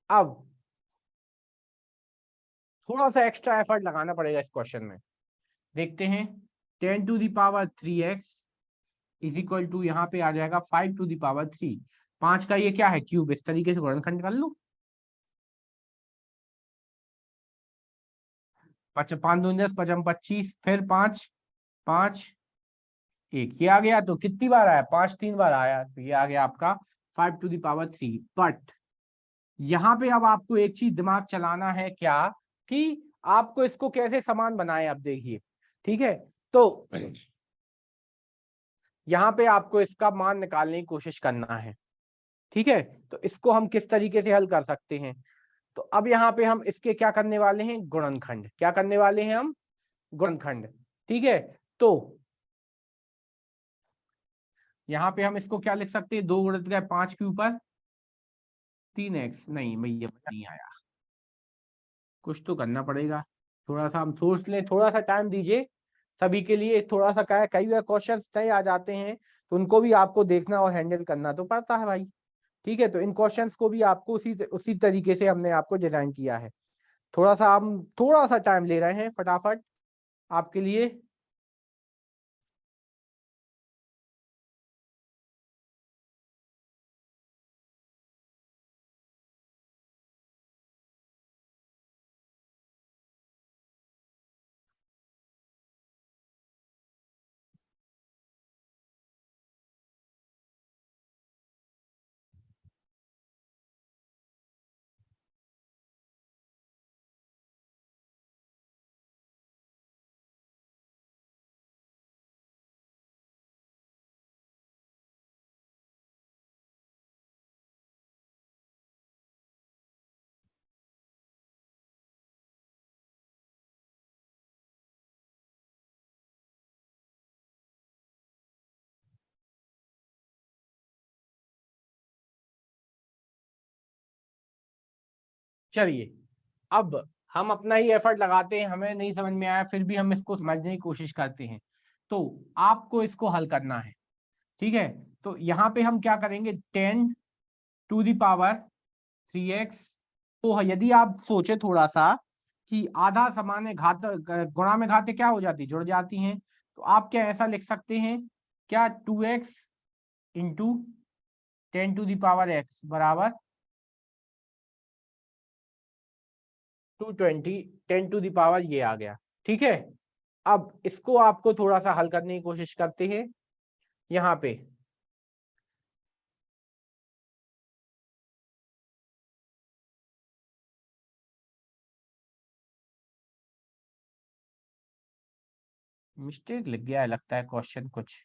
अब थोड़ा सा एक्स्ट्रा एफर्ट लगाना पड़ेगा इस क्वेश्चन में, देखते हैं 10 to the power 3x is equal to यहाँ पे आ जाएगा 5 टू दी पावर 3, 5 का ये क्या है क्यूब, इस तरीके से गुणनखंड कर लो, 5 दूनी 10 5 25, फिर 5 5 1, ये आ गया, तो कितनी बार आया 5 3 बार आया, तो ये आ गया आपका 5 टू दी पावर 3, बट यहाँ पे अब आपको एक चीज दिमाग चलाना है क्या, कि आपको इसको कैसे समान बनाए, अब देखिए, ठीक है, तो यहाँ पे आपको इसका मान निकालने की कोशिश करना है, ठीक है, तो इसको हम किस तरीके से हल कर सकते हैं, तो अब यहाँ पे हम इसके क्या करने वाले हैं, गुणनखंड, क्या करने वाले हैं हम, गुणनखंड, ठीक है, तो यहाँ पे हम इसको क्या लिख सकते हैं, 2 गुणित 5 के ऊपर 3x नहीं भैया नहीं आया, कुछ तो करना पड़ेगा, थोड़ा सा हम सोच लें, थोड़ा सा टाइम दीजिए सभी के लिए, थोड़ा सा क्या कई बार क्वेश्चन नए आ जाते हैं तो उनको भी आपको देखना और हैंडल करना तो पड़ता है भाई। ठीक है, तो इन क्वेश्चंस को भी आपको उसी तरीके से हमने आपको डिजाइन किया है। थोड़ा सा हम थोड़ा सा टाइम ले रहे हैं फटाफट आपके लिए। चलिए अब हम अपना ही एफर्ट लगाते हैं, हमें नहीं समझ में आया फिर भी हम इसको समझने की कोशिश करते हैं। तो आपको इसको हल करना है, ठीक है। तो यहाँ पे हम क्या करेंगे, 10⁻³ तो यदि आप सोचे थोड़ा सा कि आधा समान है घात गुणा में घातें क्या हो जाती, जुड़ जाती हैं, तो आप क्या ऐसा लिख सकते हैं क्या, 2x इंटू 10⁻x बराबर 220, 10⁻, ये आ गया। ठीक है, अब इसको आपको थोड़ा सा हल करने की कोशिश करते हैं। यहाँ पे मिस्टेक लिख गया है लगता है क्वेश्चन कुछ।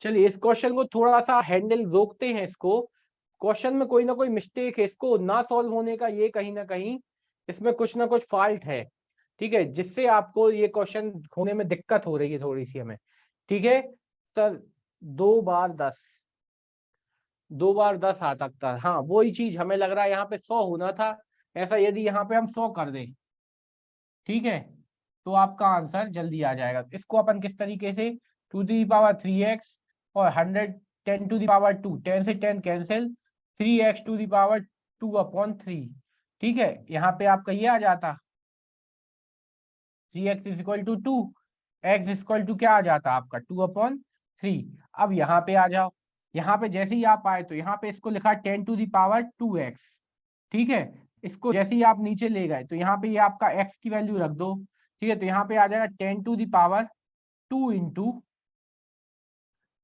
चलिए इस क्वेश्चन को थोड़ा सा हैंडल रोकते हैं, इसको क्वेश्चन में कोई ना कोई मिस्टेक है, इसको ना सॉल्व होने का ये कहीं ना कहीं इसमें कुछ ना कुछ फॉल्ट है। ठीक है, जिससे आपको ये क्वेश्चन होने में दिक्कत हो रही है थोड़ी सी हमें। ठीक है सर, 2 बार 10, 2 बार 10 आ सकता है, हाँ वही चीज हमें लग रहा है यहाँ पे 100 होना था। ऐसा यदि यहाँ पे हम 100 कर दें, ठीक है, तो आपका आंसर जल्दी आ जाएगा। इसको अपन किस तरीके से, 2⁻³ और 100 10⁻², 10 से 10 कैंसिल, 3x⁻²/3। ठीक है, यहाँ पे आपका ये आ जाता 3x = 2, x = क्या आ जाता आपका 2/3। अब यहाँ पे आ जाओ, यहाँ पे जैसे ही आप आए तो यहाँ पे इसको लिखा 10⁻²x। ठीक है, इसको जैसे ही आप नीचे ले गए तो यहाँ पे ये आपका x की वैल्यू रख दो। ठीक है, तो यहाँ पे आ जाएगा 10⁻² इंटू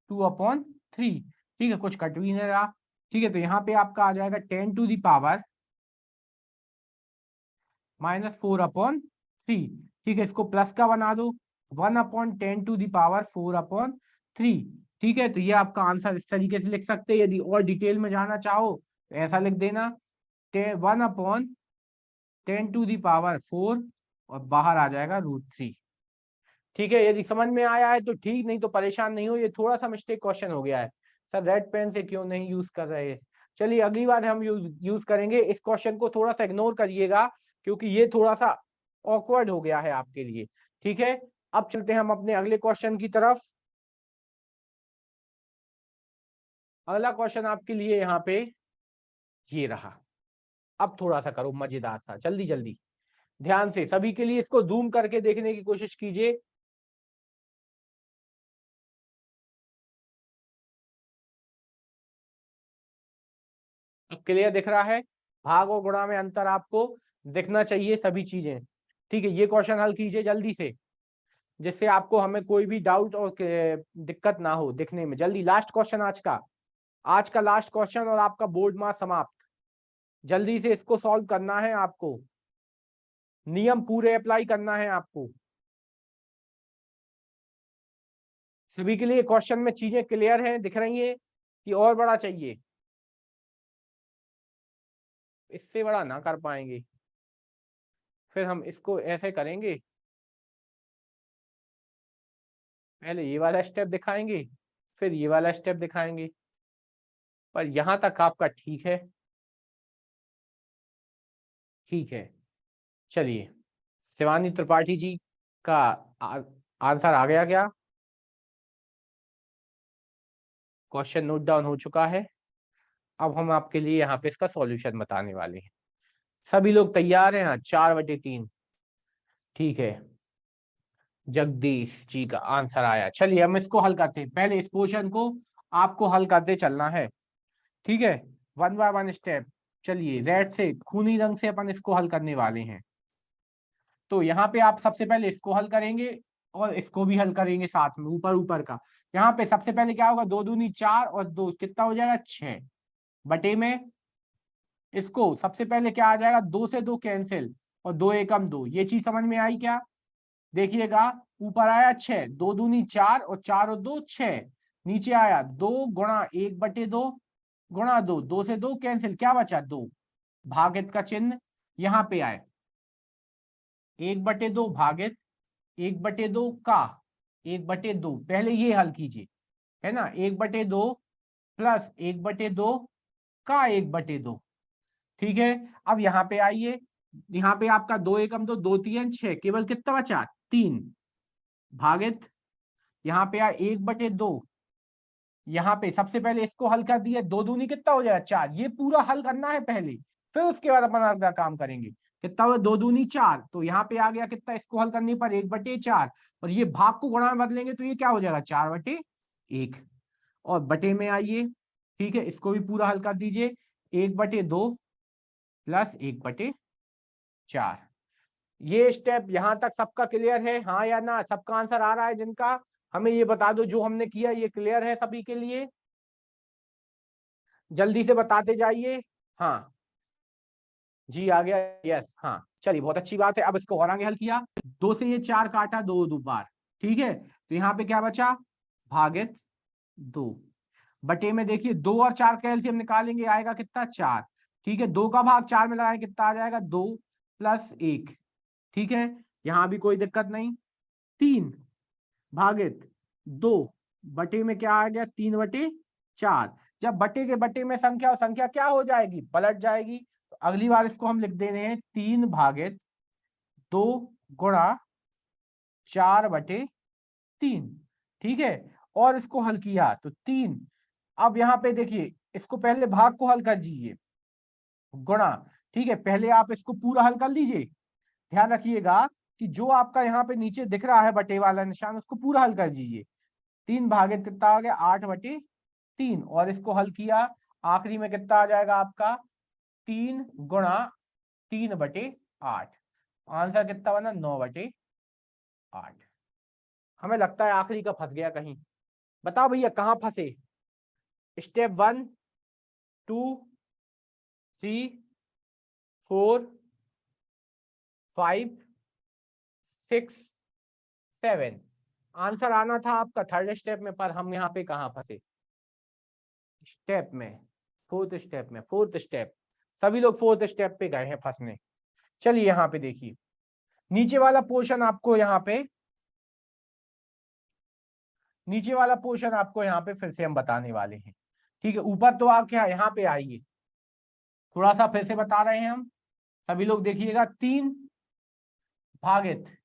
2/3। ठीक है, कुछ कट भी नहीं रहा। ठीक है, तो यहाँ पे आपका आ जाएगा 10⁻⁻4/3। ठीक है, इसको प्लस का बना दो, 1/10⁻⁴/3। ठीक है, तो ये आपका आंसर इस तरीके से लिख सकते हैं। यदि और डिटेल में जाना चाहो तो ऐसा लिख देना 1/10⁻⁴ और बाहर आ जाएगा √3। ठीक है, यदि समझ में आया है तो ठीक, नहीं तो परेशान नहीं हो, ये थोड़ा सा मिस्टेक क्वेश्चन हो गया है। सर रेड पेन से क्यों नहीं यूज कर रहे हैं, चलिए अगली बार हम यूज करेंगे। इस क्वेश्चन को थोड़ा सा इग्नोर करिएगा क्योंकि ये थोड़ा सा ऑकवर्ड हो गया है आपके लिए। ठीक है, अब चलते हैं हम अपने अगले क्वेश्चन की तरफ। अगला क्वेश्चन आपके लिए यहाँ पे ये रहा। अब थोड़ा सा करो मजेदार सा, जल्दी जल्दी ध्यान से सभी के लिए इसको जूम करके देखने की कोशिश कीजिए। क्लियर दिख रहा है, भाग और गुणा में अंतर आपको दिखना चाहिए सभी चीजें। ठीक है, ये क्वेश्चन हल कीजिए जल्दी से, जिससे आपको हमें कोई भी डाउट और दिक्कत ना हो दिखने में। जल्दी, लास्ट क्वेश्चन आज का लास्ट क्वेश्चन और आपका बोर्ड मार्क्स समाप्त। जल्दी से इसको सॉल्व करना है आपको, नियम पूरे अप्लाई करना है आपको। सभी के लिए क्वेश्चन में चीजें क्लियर हैं, दिख रही हैं कि और बड़ा चाहिए, इससे बड़ा ना कर पाएंगे। फिर हम इसको ऐसे करेंगे, पहले ये वाला स्टेप दिखाएंगे फिर ये वाला स्टेप दिखाएंगे, पर यहां तक आपका ठीक है। ठीक है, चलिए शिवानी त्रिपाठी जी का आंसर आ गया क्या? क्वेश्चन नोट डाउन हो चुका है। अब हम आपके लिए यहाँ पे इसका सॉल्यूशन बताने वाले हैं। सभी लोग तैयार हैं? हाँ, 4/3। ठीक है, जगदीश जी का आंसर आया। चलिए हम इसको हल करते हैं। पहले इस पोर्शन को आपको हल करते चलना है, ठीक है, 1 बाय 1 स्टेप। चलिए रेड से, खूनी रंग से अपन इसको हल करने वाले हैं। तो यहाँ पे आप सबसे पहले इसको हल करेंगे और इसको भी हल करेंगे साथ में, ऊपर ऊपर का। यहाँ पे सबसे पहले क्या होगा, 2 दूनी 4 और 2 कितना हो जाएगा 6 बटे में, इसको सबसे पहले क्या आ जाएगा, 2 से 2 कैंसिल और 2 एकम 2। ये चीज समझ में आई क्या? देखिएगा, ऊपर आया 6, 2 दूनी 4 और 4 और 2 6। नीचे आया 2 गुणा 1/2 गुणा 2, 2 से 2 कैंसिल, क्या बचा 2, भागित का चिन्ह यहाँ पे आए, 1/2 भागित 1/2 का 1/2। पहले ये हल कीजिए, है ना, 1/2 प्लस 1/2 का 1/2। ठीक है, अब यहाँ पे आइए, यहाँ पे आपका 2 एकम 2, 2 3 6, केवल कितना बचा 3 भागित, यहाँ पे आया 1/2। यहाँ पे सबसे पहले इसको हल कर दिया, 2 दूनी कितना हो जाएगा 4। ये पूरा हल करना है पहले, फिर उसके बाद अपन अगला काम करेंगे। कितना हुआ, 2 दूनी 4, तो यहाँ पे आ गया कितना, इसको हल करने पर 1/4, और ये भाग को गुणा में बदलेंगे तो ये क्या हो जाएगा 4/1। और बटे में आइए, ठीक है, इसको भी पूरा हल कर दीजिए, 1/2 प्लस 1/4। ये स्टेप यहां तक सबका क्लियर है, हाँ या ना? सबका आंसर आ रहा है जिनका, हमें ये बता दो जो हमने किया ये क्लियर है सभी के लिए, जल्दी से बताते जाइए। हाँ जी आ गया, यस, हाँ चलिए बहुत अच्छी बात है। अब इसको और आगे हल किया, 2 से ये 4 काटा, 2 2 बार, ठीक है, तो यहाँ पे क्या बचा, भागित 2 बटे में, देखिए 2 और 4 का एलसीएम निकालेंगे, आएगा कितना 4। ठीक है, 2 का भाग 4 में लगाए कितना आ जाएगा 2 प्लस 1। ठीक है, यहाँ भी कोई दिक्कत नहीं, 3 भागित 2 बटे में क्या आ गया 3/4। जब बटे के बटे में संख्या और संख्या क्या हो जाएगी, पलट जाएगी, तो अगली बार इसको हम लिख दे रहे हैं 3 भागित 2 गुणा 4/3। ठीक है, और इसको हल किया तो 3। अब यहाँ पे देखिए, इसको पहले भाग को हल कर दीजिए, गुणा, ठीक है, पहले आप इसको पूरा हल कर लीजिए। ध्यान रखिएगा कि जो आपका यहाँ पे नीचे दिख रहा है बटे वाला निशान, उसको पूरा हल कर दीजिए। 3 भागित कितना आ गया 8/3, और इसको हल किया, आखिरी में कितना आ जाएगा आपका 3 गुणा 3/8। आंसर कितना बना 9/8। हमें लगता है आखिरी का फंस गया कहीं, बताओ भैया कहाँ फंसे? स्टेप 1 2 3 4 5 6 7, आंसर आना था आपका थर्ड स्टेप में, पर हम यहाँ पे कहाँ फंसे, स्टेप में, फोर्थ स्टेप में। फोर्थ स्टेप, सभी लोग फोर्थ स्टेप पे गए हैं फंसने। चलिए यहाँ पे देखिए, नीचे वाला पोर्शन आपको यहाँ पे, नीचे वाला पोर्शन आपको यहाँ पे फिर से हम बताने वाले हैं। ठीक है, ऊपर तो आप क्या यहाँ पे आइए, थोड़ा सा फिर से बता रहे हैं हम, सभी लोग देखिएगा, 3 भागित,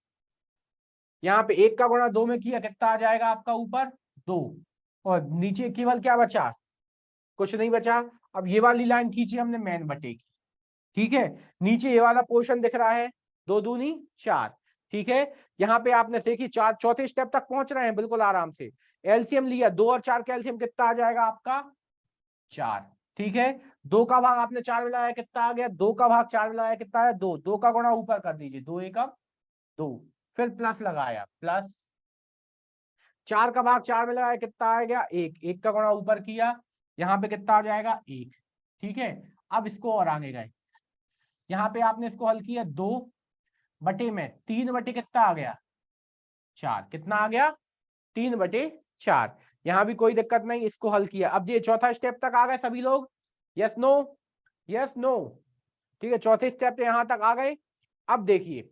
यहाँ पे 1 का गुणा 2 में किया, कितना आ जाएगा आपका ऊपर 2, और नीचे केवल क्या बचा, कुछ नहीं बचा। अब ये वाली लाइन खींची हमने मेन बटे की, ठीक है, नीचे ये वाला पोर्शन दिख रहा है, 2 दूनी 4। ठीक है, यहाँ पे आपने देखी 4, चौथे स्टेप तक पहुंच रहे हैं बिल्कुल आराम से। एलसीएम लिया, 2 और 4 का एलसीएम कितना आ जाएगा आपका 4। ठीक है, 2 का भाग आपने 4 में लगाया, कितना आ गया, 2 का भाग 4 में लगाया, कितना है 2, 2 का गुणा ऊपर कर दीजिए, 2 एकम 2, फिर प्लस लगाया, प्लस 4 का भाग 4 में लगाया, कितना आ गया 1, 1 का गुणा ऊपर किया, यहाँ पे कितना आ जाएगा 1। ठीक है, अब इसको और आगे गए, यहाँ पे आपने इसको हल किया, 2 बटे में 3 बटे कितना आ गया 4, कितना आ गया 3/4। यहाँ भी कोई दिक्कत नहीं, इसको हल किया। अब ये चौथा स्टेप तक आ गए सभी लोग, यस नो, यस नो, ठीक है, चौथे स्टेप पे यहाँ तक आ गए। अब देखिए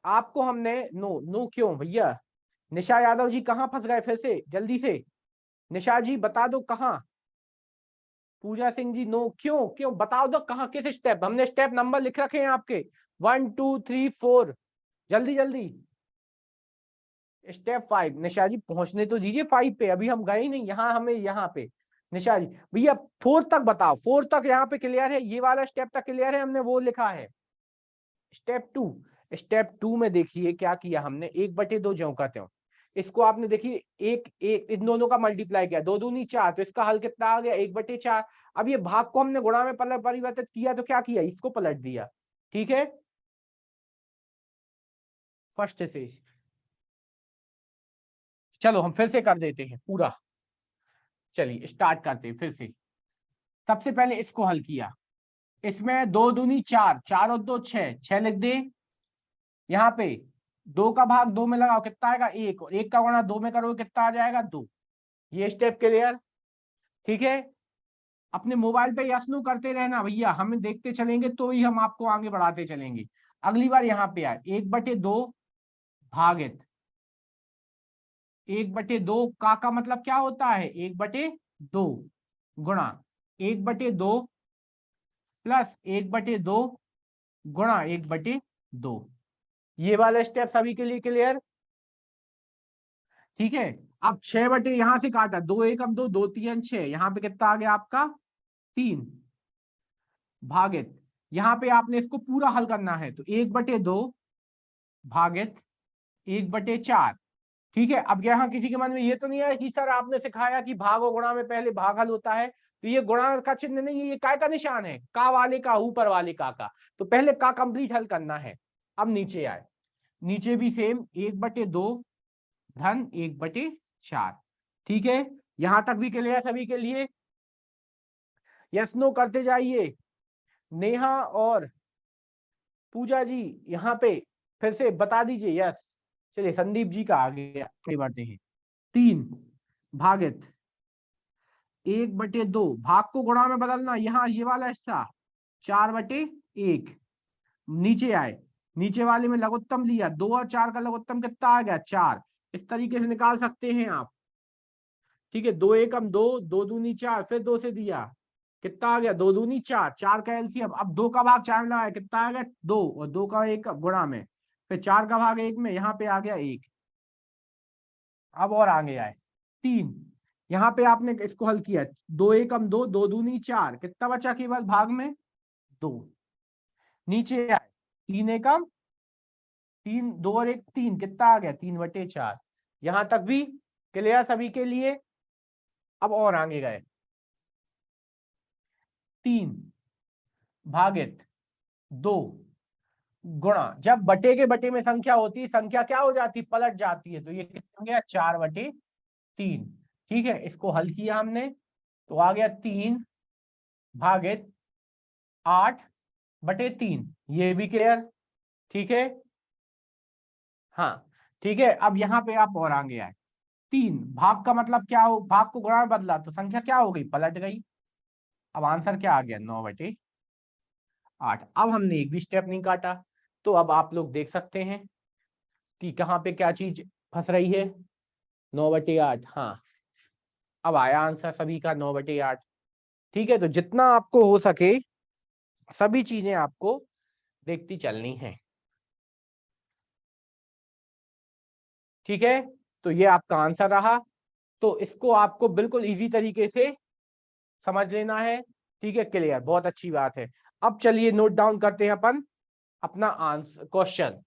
आपको हमने नो नो क्यों भैया, निशा यादव जी कहाँ फंस गए फिर से, जल्दी से निशा जी बता दो कहाँ, पूजा सिंह जी नो क्यों, क्यों बताओ दो कहाँ, किस स्टेप, हमने स्टेप नंबर लिख रखे हैं आपके 1 2 3 4, जल्दी जल्दी स्टेप 5, निशा जी पहुंचने तो दीजिए 5 पे, अभी हम गए ही नहीं, यहाँ हमें यहाँ पे निशा जी भैया 4 तक बताओ, 4 तक यहाँ पे क्लियर है, ये वाला स्टेप तक क्लियर है, हमने वो लिखा है स्टेप 2। स्टेप 2 में देखिए क्या किया हमने, 1/2 ज्यों का त्यों, इसको आपने देखिए एक एक इन दोनों का मल्टीप्लाई किया, 2 दूनी 4, तो इसका हल कितना आ गया 1/4। अब ये भाग को हमने गुणा में परिवर्तित किया, तो क्या किया इसको पलट दिया, ठीक है फर्स्ट से। चलो हम फिर से कर देते हैं पूरा, चलिए स्टार्ट करते हैं फिर से। सबसे पहले इसको हल किया, इसमें 2 दूनी 4, 4 और 2 6, 6 लिख दे, यहाँ पे 2 का भाग 2 में लगाओ कितना आएगा 1, और 1 का गुणा 2 में करोगे कितना आ जाएगा 2। ये स्टेप क्लियर, ठीक है। अपने मोबाइल पे यस नो करते रहना भैया, हम देखते चलेंगे तो ही हम आपको आगे बढ़ाते चलेंगे। अगली बार यहाँ पे आए 1/2 भागित 1/2 का मतलब क्या होता है 1/2 गुणा 1/2 प्लस 1/2 गुणा 1/2। ये वाला स्टेप सभी के लिए क्लियर, ठीक है। अब 6 यहां से काटा, 2 एकम 2, 2 3 6, यहाँ पे कितना आ गया आपका 3 भागित, यहाँ पे आपने इसको पूरा हल करना है, तो 1/2 भागित 1/4, ठीक है। अब यहाँ किसी के मन में ये तो नहीं है कि सर आपने सिखाया कि भाग और गुणा में पहले भाग हल होता है, तो ये गुणा का चिन्ह नहीं है, ये काय का निशान है, का वाले का, ऊपर वाले का, तो पहले का कंप्लीट हल करना है। अब नीचे आए, नीचे भी सेम 1/2 धन 1/4, ठीक है। यहां तक भी क्लियर सभी के लिए, यस नो करते जाइए। नेहा और पूजा जी यहाँ पे फिर से बता दीजिए यस। चलिए संदीप जी का आगे आगे बढ़ते हैं, 3 भागित 1/2, भाग को गुणा में बदलना, यहाँ ये वाला हिस्सा 4/1, नीचे आए, नीचे वाले में लघुत्तम लिया, 2 और 4 का लघुत्तम कितना आ गया 4, इस तरीके से निकाल सकते हैं आप, ठीक है। 2 एकम 2, 2 दूनी 4, फिर 2 से दिया कितना आ गया 2 दूनी 4, 4 का एलसीएम, अब 2 का भाग 4 में लगाया कितना आ गया 2, और 2 का 1 गुणा में, फिर 4 का भाग 1 में, यहाँ पे आ गया 1। अब और आगे आए 3, यहाँ पे आपने इसको हल किया, 2 एकम 2, 2 दूनी 4, कितना बचा केवल भाग में 2, नीचे आए 3 एकम 3, 2 और 1 3, कितना आ गया 3/4। यहां तक भी क्लियर सभी के लिए। अब और आगे गए, 3 भागित 2 गुणा, जब बटे के बटे में संख्या होती है, संख्या क्या हो जाती है पलट जाती है, तो ये कितना हो गया 4/3, ठीक है। इसको हल किया हमने, तो आ गया 3 भागित 8/3, ये भी क्लियर, ठीक है। हाँ ठीक है। अब यहाँ पे आप और आगे आए, 3 भाग का मतलब क्या हो, भाग को गुणा में बदला तो संख्या क्या हो गई पलट गई, अब आंसर क्या आ गया 9/8। अब हमने एक भी स्टेप नहीं काटा, तो अब आप लोग देख सकते हैं कि कहाँ पे क्या चीज फंस रही है, 9/8, हाँ अब आया आंसर सभी का 9/8, ठीक है। तो जितना आपको हो सके सभी चीजें आपको देखती चलनी है, ठीक है। तो ये आपका आंसर रहा, तो इसको आपको बिल्कुल इजी तरीके से समझ लेना है, ठीक है क्लियर, बहुत अच्छी बात है। अब चलिए नोट डाउन करते हैं अपन अपना आंसर क्वेश्चन,